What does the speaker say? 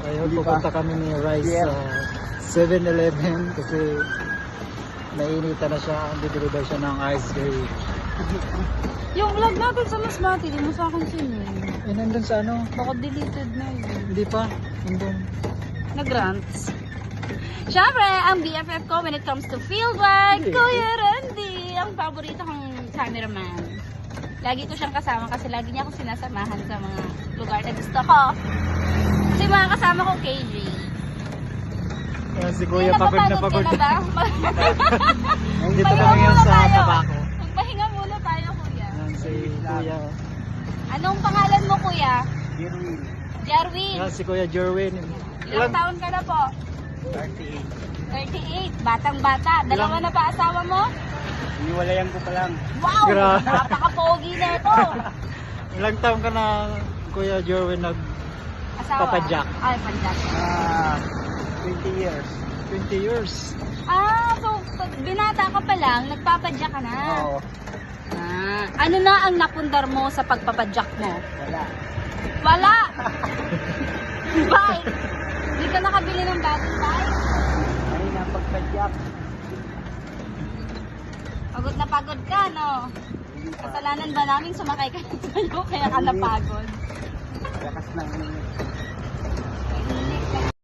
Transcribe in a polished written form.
Ayun, pupunta kami ni Rice sa 7-Eleven kasi nainita na siya. Bibili daw siya ng ice cream. Yung vlog natin sa Masbate, di mo sa akin sinunod. Eh, nandun sa ano? Baka deleted na yun. Hindi pa. Nandun. Nag-grants. Siyempre, ang BFF ko when it comes to fieldwork, Kuya Randy, ang paborito kong cameraman. Lagi ko siyang kasama kasi lagi niya akong sinasamahan sa mga lugar na gusto ko. Kasi mga kasama ko KJ. Ayan, si Kuya pagod na pagod. Ka na ba? Dito kami ngayon sa Tabaco. Magpahinga muna tayo, Kuya. Ayan, si Kuya. Anong pangalan mo, Kuya? Jerwin. Jarwin. Ayan, si Kuya Jerwin. Ilang taon ka na po? 38. 38. Batang-bata. Dalawa na ba asawa mo? Iniwalayan ko pa lang. Wow! Grabe. Napaka-pogi na ito. Ilang taon ka na, Kuya Jerwin, Asawa? Papadyak. Ay, padyak. 20 years. 20 years. So, pag binata ka pa lang, nagpapadyak ka na. Oo. Ano na ang napundar mo sa pagpapadyak mo? Wala. Wala! Bye! Hindi ka nakabili ng bagong bike? Ay, napagpadyak. Pagod na pagod ka, no? Kasalanan ba namin sumakay ka sa'yo kaya ka napagod? Lakas ng